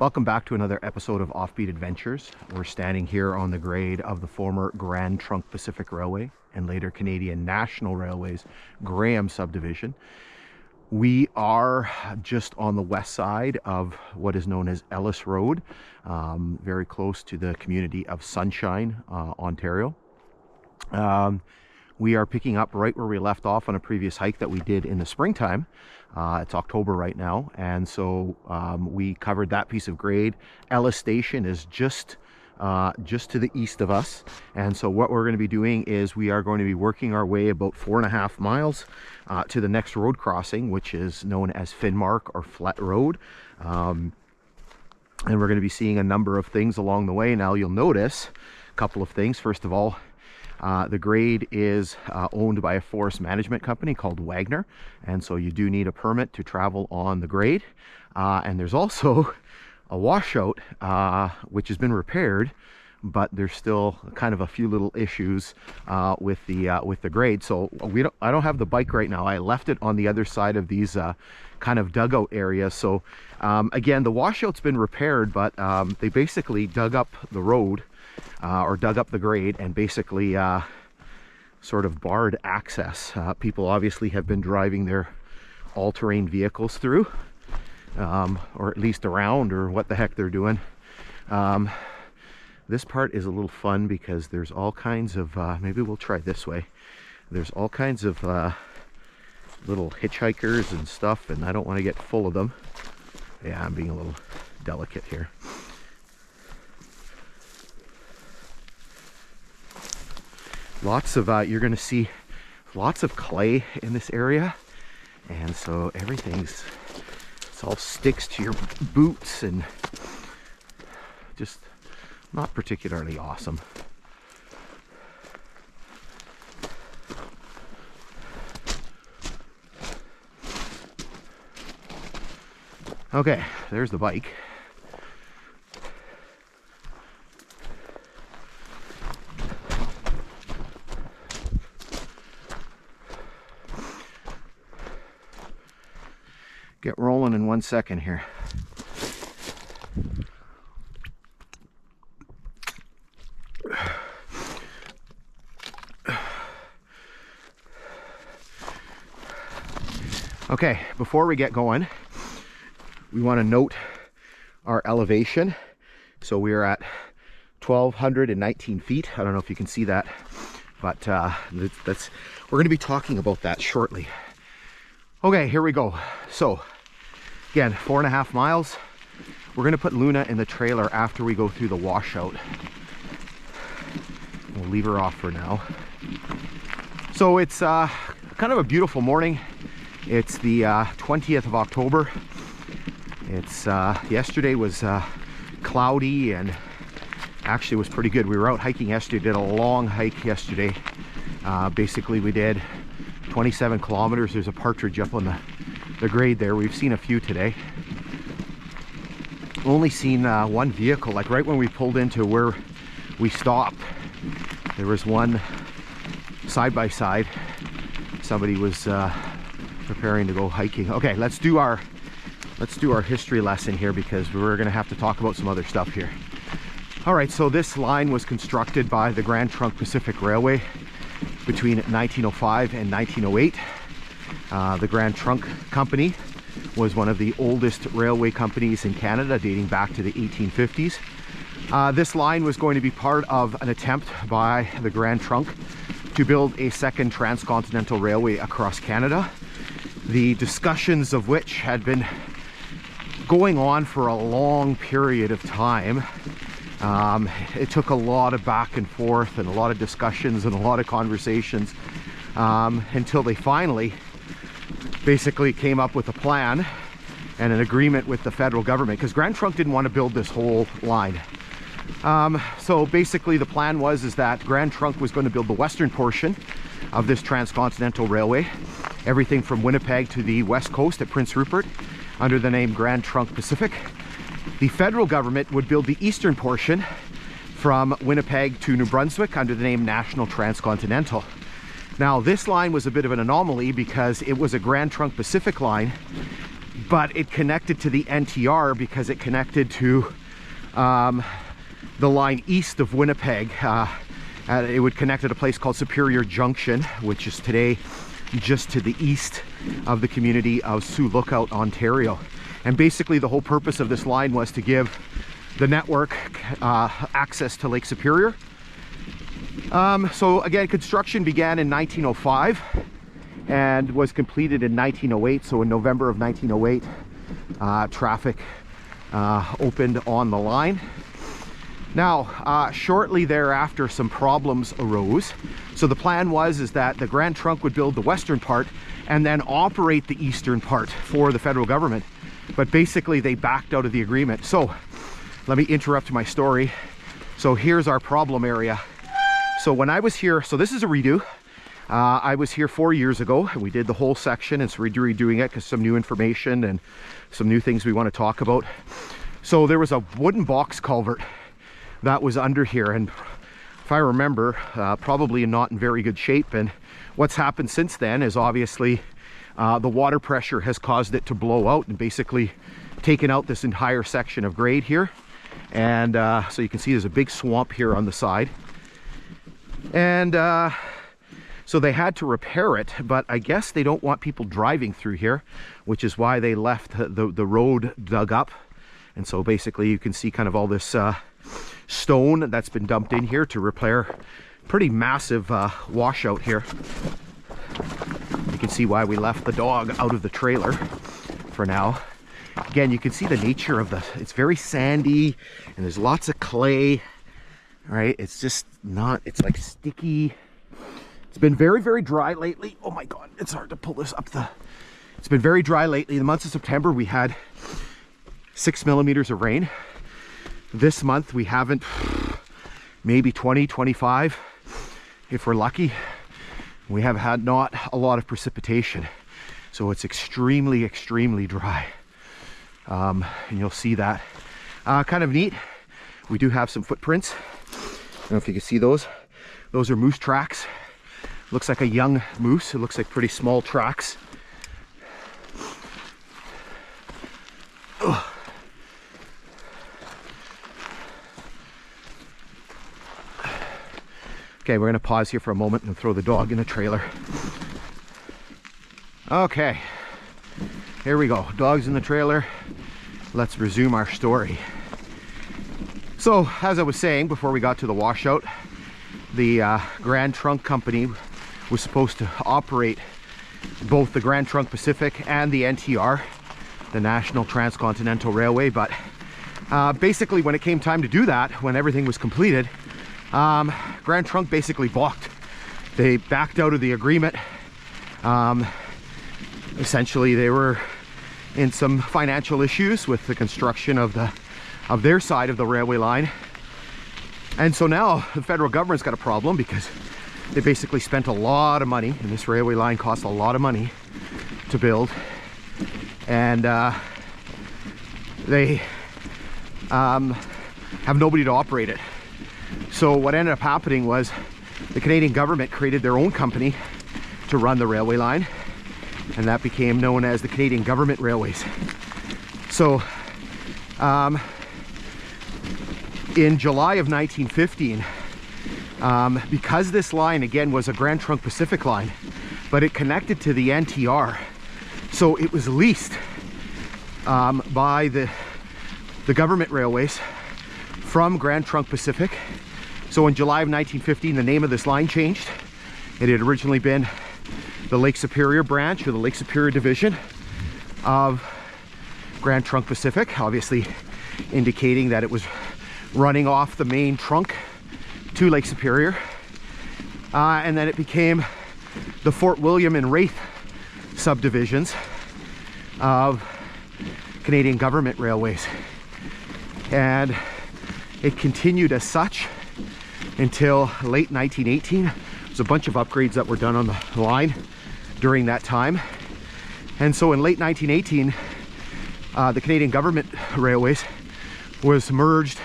Welcome back to another episode of Offbeat Adventures. We're standing here on the grade of the former Grand Trunk Pacific Railway and later Canadian National Railway's Graham subdivision. We are just on the west side of what is known as Ellis Road, very close to the community of Sunshine, Ontario. We are picking up right where we left off on a previous hike that we did in the springtime. It's October right now, and so we covered that piece of grade. Ellis Station is just to the east of us, and so what we're going to be doing is we are going to be working our way about 4.5 miles to the next road crossing, which is known as Finnmark or Flat Road. And we're going to be seeing a number of things along the way. Now you'll notice a couple of things. First of all, the grade is owned by a forest management company called Wagner, and so you do need a permit to travel on the grade. And there's also a washout which has been repaired, but there's still kind of a few little issues with the grade. So I don't have the bike right now. I left it on the other side of these kind of dugout areas. So again, the washout's been repaired, but they basically dug up the road or dug up the grade and basically sort of barred access. People obviously have been driving their all-terrain vehicles through, or at least around, or what the heck they're doing. This part is a little fun because there's all kinds of, maybe we'll try this way. There's all kinds of little hitchhikers and stuff, and I don't want to get full of them. Yeah, I'm being a little delicate here. Lots of, you're going to see lots of clay in this area, and so it's all sticks to your boots and just not particularly awesome. Okay, there's the bike. Get rolling in 1 second here. Okay, before we get going, we want to note our elevation. So we're at 1,219 feet. I don't know if you can see that, but we're going to be talking about that shortly. Okay, here we go. So again, 4.5 miles. We're going to put Luna in the trailer after we go through the washout. We'll leave her off for now. So it's kind of a beautiful morning. It's the 20th of October. It's yesterday was cloudy and actually was pretty good. We were out hiking yesterday, did a long hike yesterday. Basically we did 27 kilometers. There's a partridge up on the grade there. We've seen a few today. Only seen one vehicle, like right when we pulled into where we stopped, there was one side by side. Somebody was preparing to go hiking. Okay, let's do our history lesson here because we're going to have to talk about some other stuff here. All right, so this line was constructed by the Grand Trunk Pacific Railway between 1905 and 1908. The Grand Trunk Company was one of the oldest railway companies in Canada, dating back to the 1850s. This line was going to be part of an attempt by the Grand Trunk to build a second transcontinental railway across Canada, the discussions of which had been going on for a long period of time. It took a lot of back and forth and a lot of discussions and a lot of conversations until they finally basically came up with a plan and an agreement with the federal government, because Grand Trunk didn't want to build this whole line. So basically the plan was that Grand Trunk was going to build the western portion of this transcontinental railway, everything from Winnipeg to the west coast at Prince Rupert, under the name Grand Trunk Pacific. The federal government would build the eastern portion from Winnipeg to New Brunswick under the name National Transcontinental. Now this line was a bit of an anomaly because it was a Grand Trunk Pacific line but it connected to the NTR because it connected to the line east of Winnipeg. It would connect at a place called Superior Junction, which is today just to the east of the community of Sioux Lookout, Ontario. And basically the whole purpose of this line was to give the network access to Lake Superior. So again, construction began in 1905 and was completed in 1908. So in November of 1908, traffic opened on the line. Now, shortly thereafter, some problems arose. So the plan is that the Grand Trunk would build the western part and then operate the eastern part for the federal government. But basically they backed out of the agreement. So let me interrupt my story. So here's our problem area. So when I was here, so this is a redo. I was here 4 years ago and we did the whole section, and so we're redoing it because some new information and some new things we want to talk about. So there was a wooden box culvert that was under here, and if I remember, probably not in very good shape. And what's happened since then is obviously the water pressure has caused it to blow out and basically taken out this entire section of grade here. And so you can see there's a big swamp here on the side. And so they had to repair it, but I guess they don't want people driving through here, which is why they left the road dug up. And so basically you can see kind of all this stone that's been dumped in here to repair pretty massive washout here. You can see why we left the dog out of the trailer for now. Again, you can see the nature of it's very sandy and there's lots of clay, right? It's just not, it's like sticky. It's been very, very dry lately. Oh my God, it's hard to pull this up. It's been very dry lately. In the months of September, we had 6 millimeters of rain. This month we haven't, maybe 20, 25 if we're lucky. We have had not a lot of precipitation, so it's extremely, extremely dry. And you'll see that. Kind of neat. We do have some footprints. I don't know if you can see those. Those are moose tracks. Looks like a young moose. It looks like pretty small tracks. Ugh. Okay, we're gonna pause here for a moment and throw the dog in the trailer. Okay, here we go. Dog's in the trailer. Let's resume our story. So, as I was saying before we got to the washout, the Grand Trunk Company was supposed to operate both the Grand Trunk Pacific and the NTR, the National Transcontinental Railway, but basically when it came time to do that, when everything was completed, Grand Trunk basically balked. They backed out of the agreement. Essentially they were in some financial issues with the construction of their side of the railway line. And so now the federal government's got a problem because they basically spent a lot of money, and this railway line cost a lot of money to build. And they have nobody to operate it. So what ended up happening was the Canadian government created their own company to run the railway line, and that became known as the Canadian Government Railways. So in July of 1915, because this line again was a Grand Trunk Pacific line, but it connected to the NTR, so it was leased by the government railways from Grand Trunk Pacific. So in July of 1915, the name of this line changed. It had originally been the Lake Superior branch, or the Lake Superior division of Grand Trunk Pacific, obviously indicating that it was running off the main trunk to Lake Superior. And then it became the Fort William and Raith subdivisions of Canadian Government Railways. And it continued as such until late 1918. There's a bunch of upgrades that were done on the line during that time. And so in late 1918, the Canadian Government Railways was merged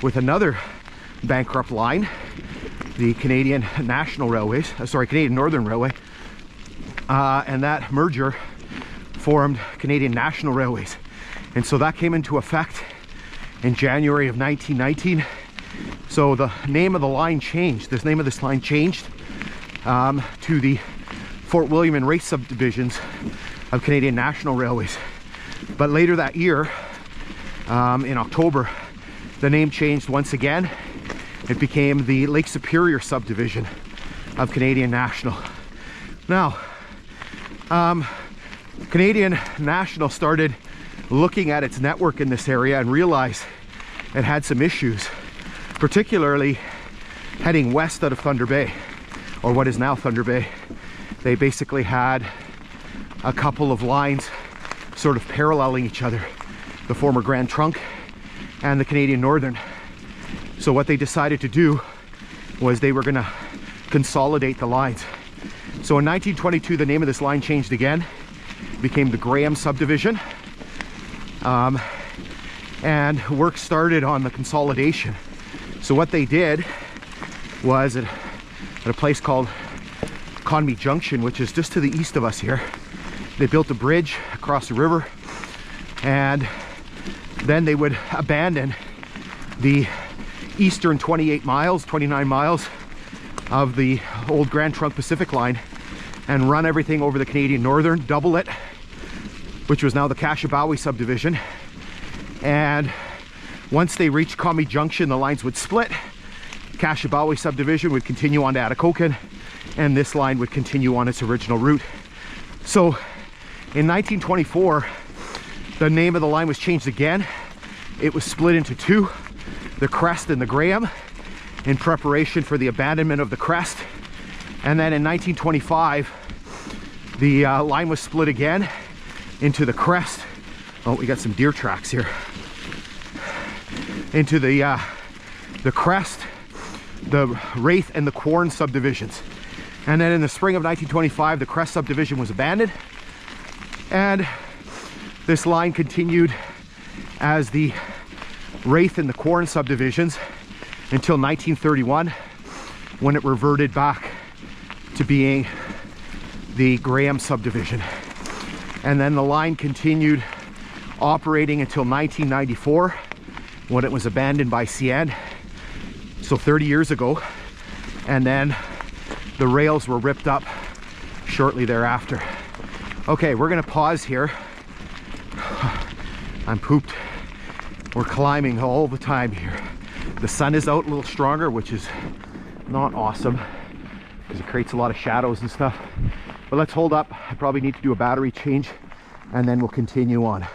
with another bankrupt line, the Canadian National Railways, Canadian Northern Railway. And that merger formed Canadian National Railways. And so that came into effect in January of 1919. So the name of the line changed. The name of this line changed to the Fort William and Raith subdivisions of Canadian National Railways. But later that year, in October, the name changed once again. It became the Lake Superior subdivision of Canadian National. Now, Canadian National started looking at its network in this area and realized it had some issues, particularly heading west out of Thunder Bay, or what is now Thunder Bay. They basically had a couple of lines sort of paralleling each other, the former Grand Trunk and the Canadian Northern. So what they decided to do was they were going to consolidate the lines. So in 1922, the name of this line changed again, became the Graham subdivision, and work started on the consolidation. So what they did was at a place called Conmee Junction, which is just to the east of us here, they built a bridge across the river, and then they would abandon the eastern 29 miles of the old Grand Trunk Pacific line and run everything over the Canadian Northern, double it, which was now the Kashabawi subdivision. And once they reached Conmee Junction, the lines would split. Kashabawi subdivision would continue on to Atikokan, and this line would continue on its original route. So in 1924, the name of the line was changed again. It was split into two, the Crest and the Graham, in preparation for the abandonment of the Crest. And then in 1925, the line was split again into the Crest. Oh, we got some deer tracks here. Into the Crest, the Raith, and the Quorn subdivisions. And then in the spring of 1925, the Crest subdivision was abandoned, and this line continued as the Raith and the Quorn subdivisions until 1931, when it reverted back to being the Graham subdivision. And then the line continued operating until 1994, when it was abandoned by CN, so 30 years ago. And then the rails were ripped up shortly thereafter. Okay, we're gonna pause here. I'm pooped. We're climbing all the time here. The sun is out a little stronger, which is not awesome because it creates a lot of shadows and stuff. But let's hold up. I probably need to do a battery change, and then we'll continue on.